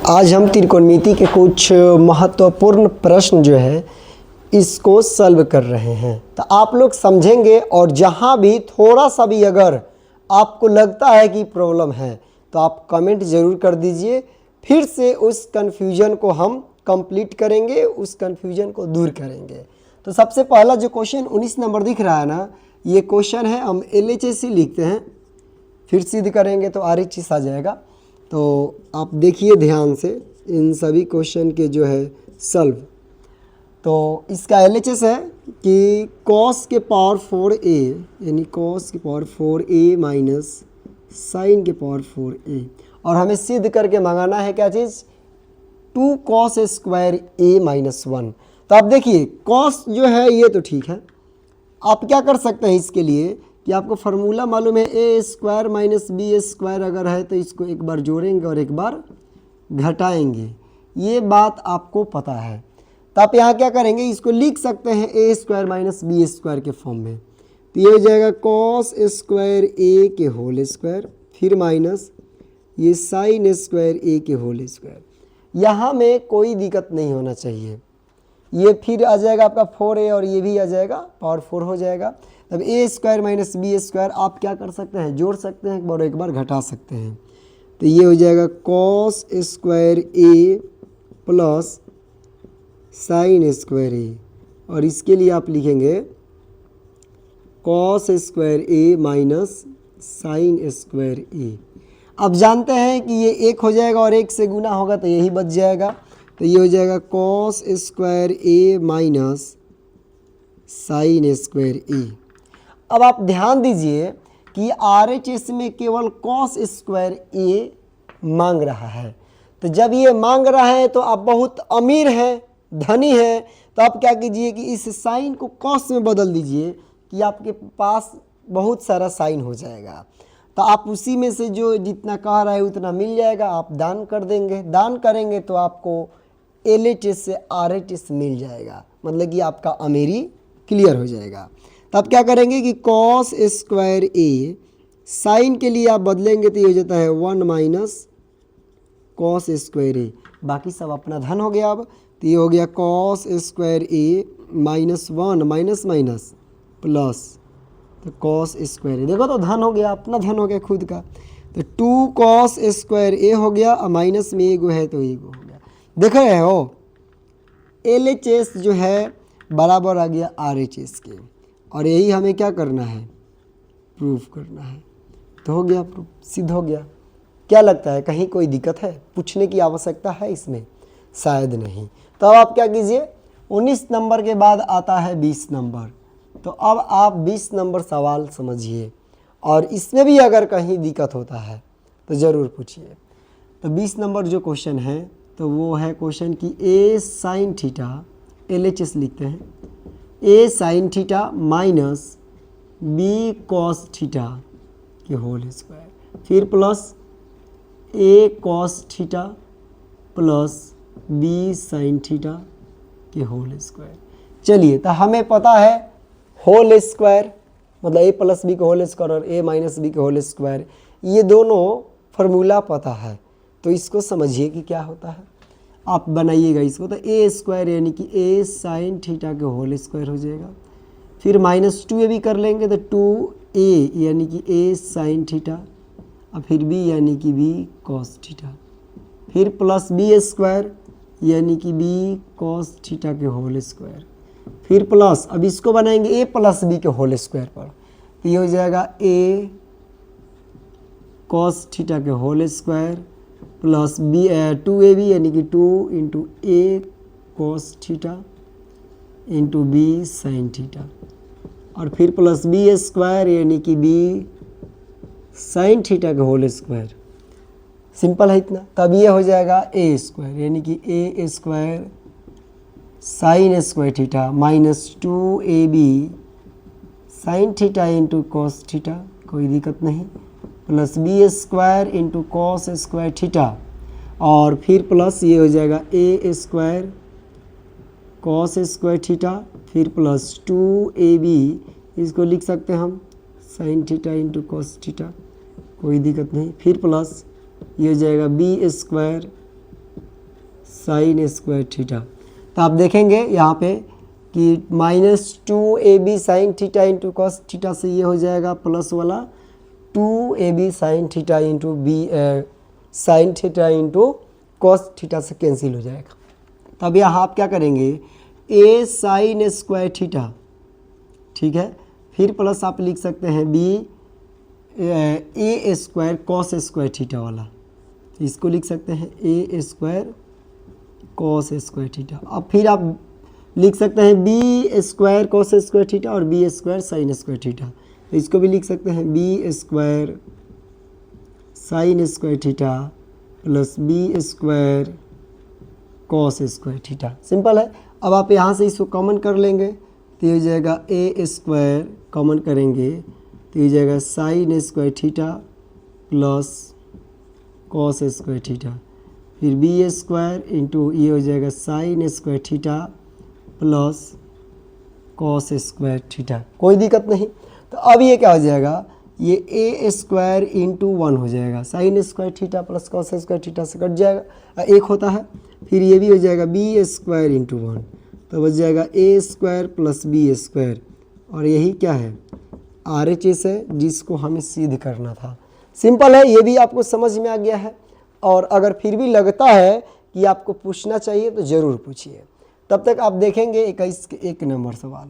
आज हम त्रिकोणमिति के कुछ महत्वपूर्ण प्रश्न जो है इसको सॉल्व कर रहे हैं। तो आप लोग समझेंगे और जहाँ भी थोड़ा सा भी अगर आपको लगता है कि प्रॉब्लम है तो आप कमेंट ज़रूर कर दीजिए। फिर से उस कन्फ्यूजन को हम कंप्लीट करेंगे, उस कन्फ्यूजन को दूर करेंगे। तो सबसे पहला जो क्वेश्चन 19 नंबर दिख रहा है ना, ये क्वेश्चन है, हम LHS लिखते हैं, फिर सिद्ध करेंगे तो RHS आ जाएगा। तो आप देखिए ध्यान से इन सभी क्वेश्चन के जो है सॉल्व। तो इसका LHS है कि cos के पावर 4a यानी cos के पावर 4a माइनस साइन के पावर 4a, और हमें सिद्ध करके मंगाना है क्या चीज़, 2 cos स्क्वायर a माइनस 1। तो आप देखिए cos जो है ये तो ठीक है, आप क्या कर सकते हैं इसके लिए कि आपको फार्मूला मालूम है a square minus B square अगर है तो इसको एक बार जोड़ेंगे और एक बार घटाएंगे, ये बात आपको पता है। तो आप यहाँ क्या करेंगे, इसको लिख सकते हैं a square minus B square के फॉर्म में। तो ये हो जाएगा cos स्क्वायर a के होल स्क्वायर, फिर माइनस ये साइन स्क्वायर a के होल स्क्वायर। यहाँ में कोई दिक्कत नहीं होना चाहिए, ये फिर आ जाएगा आपका 4a और ये भी आ जाएगा पावर 4 हो जाएगा। तब a square minus B square आप क्या कर सकते हैं, जोड़ सकते हैं और एक बार घटा सकते हैं। तो ये हो जाएगा cos square a plus sign square a, और इसके लिए आप लिखेंगे cos square a minus sign square a। अब जानते हैं कि ये एक हो जाएगा और एक से गुना होगा तो यही बच जाएगा। तो ये हो जाएगा cos square a minus sign square a। अब आप ध्यान दीजिए कि RHS में केवल cos स्क्वायर a मांग रहा है। तो जब ये मांग रहा है तो आप बहुत अमीर हैं, धनी हैं, तो आप क्या कीजिए कि इस साइन को cos में बदल दीजिए कि आपके पास बहुत सारा साइन हो जाएगा। तो आप उसी में से जो जितना कह रहा है उतना मिल जाएगा, आप दान कर देंगे, दान करेंगे तो आपको LHS से RHS मिल जाएगा, मतलब कि आपका अमीरी क्लियर हो जाएगा। तो आप क्या करेंगे कि cos स्क्वायर a साइन के लिए आप बदलेंगे तो ये हो जाता है 1 माइनस cos स्क्वायर a, बाकी सब अपना धन हो गया। अब तो ये हो गया cos square a minus 1 minus minus plus, तो cos स्क्वायर a, देखो तो धन हो गया, अपना धन हो गया खुद का। तो 2 cos स्क्वायर a हो गया और माइनस में एगो है तो एगो हो गया। देख रहे हो LHS जो है बराबर आ गया RHS के, और यही हमें क्या करना है, प्रूफ करना है। तो हो गया प्रूफ, सिद्ध हो गया। क्या लगता है कहीं कोई दिक्कत है, पूछने की आवश्यकता है इसमें, शायद नहीं। तो अब आप क्या कीजिए, 19 नंबर के बाद आता है 20 नंबर। तो अब आप 20 नंबर सवाल समझिए, और इसमें भी अगर कहीं दिक्कत होता है तो ज़रूर पूछिए। तो 20 नंबर जो क्वेश्चन है तो वो है क्वेश्चन कि a साइन थीटा, LHS लिखते हैं, a sine theta minus b cos theta के होल स्क्वायर, फिर plus a cos theta plus b sine theta के होल स्क्वायर। चलिए, तो हमें पता है होल स्क्वायर मतलब a प्लस बी के होल स्क्वायर और a माइनस बी के होल स्क्वायर, ये दोनों फार्मूला पता है। तो इसको समझिए कि क्या होता है, आप बनाइएगा इसको। तो a स्क्वायर यानी कि a साइन थीटा के होल स्क्वायर हो जाएगा, फिर माइनस 2a भी कर लेंगे तो 2a यानी कि a साइन थीटा, और फिर b यानी कि b कॉस थीटा, फिर प्लस b स्क्वायर यानी कि b कॉस थीटा के होल स्क्वायर, फिर प्लस, अब इसको बनाएंगे a प्लस b के होल स्क्वायर पर, तो ये हो जाएगा a कॉस थीटा के whole square plus b 2ab यानी कि 2 into a cos theta into b sine theta, और फिर प्लस b स्क्वायर यानी कि b साइन थीटा के होल स्क्वायर। सिंपल है इतना। तब ये हो जाएगा a स्क्वायर यानी कि a square sine square theta minus 2ab sine theta into cos theta, कोई दिक्कत नहीं, plus b square into cos square theta, और फिर प्लस ये हो जाएगा a square cos square theta, फिर प्लस 2ab, इसको लिख सकते हैं हम sine theta into cos theta, कोई दिक्कत नहीं, फिर प्लस ये हो जाएगा B square sine square theta. तो आप देखेंगे यहाँ पे कि -2ab sine theta into cos theta से ये हो जाएगा प्लस वाला 2ab sine theta into B sine theta into cos theta से कैंसिल हो जाएगा। तब यहाँ आप क्या करेंगे, a साइन स्क्वायर थीटा, ठीक है, फिर प्लस आप लिख सकते हैं b a square cos square theta वाला, इसको लिख सकते हैं a square cos square theta. अब फिर आप लिख सकते हैं b square cos square theta और b square sine square theta, तो इसको भी लिख सकते हैं b square sine square theta plus b square cos square theta. Simple है। अब आप यहाँ से इसको कॉमन कर लेंगे तो ये हो जाएगा a स्क्वायर, कॉमन करेंगे तो ये हो जाएगा sign square theta plus cos square theta, फिर b स्क्वायर इंटू ये हो जाएगा sign square theta plus cos square theta. कोई दिक्कत नहीं। तो अब ये क्या हो जाएगा, ये a स्क्वायर इंटू 1 हो जाएगा, sign square theta plus cos square theta से कट जाएगा, एक होता है। फिर ये भी हो जाएगा b स्क्वायर इंटू 1, तो बच जाएगा a square plus b square, और यही क्या है, RHS है जिसको हमें सिद्ध करना था। सिंपल है, ये भी आपको समझ में आ गया है। और अगर फिर भी लगता है कि आपको पूछना चाहिए तो ज़रूर पूछिए। तब तक आप देखेंगे 21 के 1 नंबर सवाल।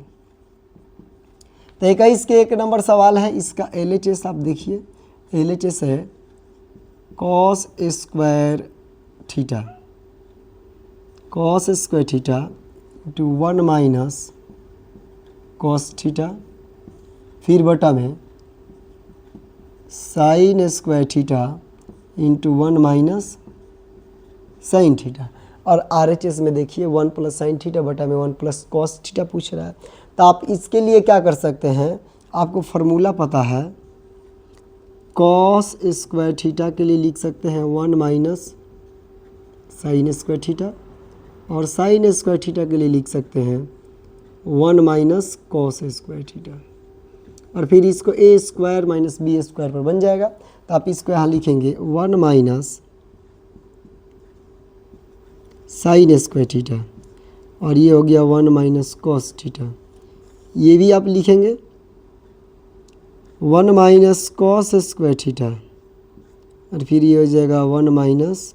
तो 21 के 1 नंबर सवाल है, इसका LHS आप देखिए, LHS है cos square theta, cos square theta into 1 minus cos theta, फिर बटा में sign square theta into 1 minus sign theta. और RHS में देखिए 1 प्लस साइन थीटा बटा में 1 प्लस कॉस थीटा पूछ रहा है। तो आप इसके लिए क्या कर सकते हैं, आपको फार्मूला पता है, कॉस स्क्वायर थीटा के लिए लिख सकते हैं 1 माइनस साइन स्क्वायर थीटा, और साइन स्क्वायर थीटा के लिए लिख सकते हैं 1 माइनस कॉस स्क्वायर थीटा, और फिर इसको a square minus b square पर बन जाएगा। तो आप इसको यहाँ लिखेंगे 1 माइनस साइन स्क्वायर थीटा, और ये हो गया 1 माइनस कॉस थीटा। ये भी आप लिखेंगे 1 माइनस कॉस स्क्वायर थीटा, और फिर ये हो जाएगा 1 माइनस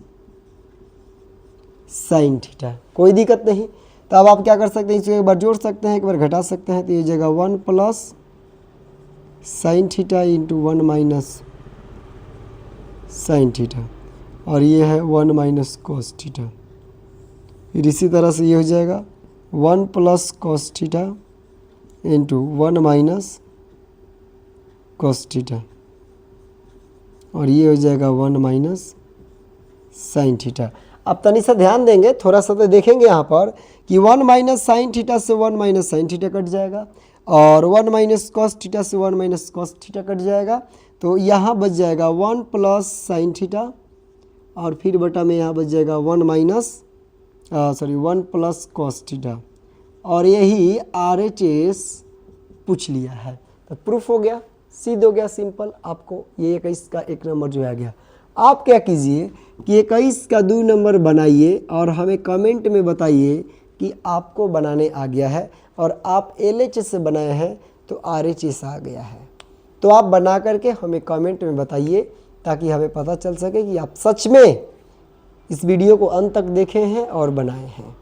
साइन थीटा। कोई दिक्कत नहीं। तो अब आप क्या कर सकते हैं, इसको एक बार जोड़ सकते हैं, एक बार घटा सकते हैं। तो ये हो जाएगा 1 plus sign theta into 1 minus sign theta, और ये है 1 माइनस कॉस थीटा। फिर इसी तरह से ये हो जाएगा 1 plus cos theta into 1 minus cos theta, और ये हो जाएगा 1 माइनस साइन थीटा। अब तनी सा ध्यान देंगे, थोड़ा सा तो देखेंगे यहाँ पर कि 1 माइनस साइन थीटा से 1 माइनस साइन थीटा कट जाएगा, और 1 माइनस कॉस थीटा से 1 माइनस कॉस थीटा कट जाएगा। तो यहाँ बच जाएगा 1 प्लस साइन थीटा, और फिर बटा में यहाँ बच जाएगा 1 प्लस कॉस थीटा, और यही RHS पूछ लिया है। तो प्रूफ हो गया, सिद्ध हो गया, सिंपल। आपको ये 21 का 1 नंबर जो आ गया। आप क्या कीजिए कि 21 का 2 नंबर बनाइए और हमें कमेंट में बताइए कि आपको बनाने आ गया है, और आप LHS से बनाए हैं तो RHS आ गया है। तो आप बना करके हमें कमेंट में बताइए, ताकि हमें पता चल सके कि आप सच में इस वीडियो को अंत तक देखे हैं और बनाए हैं।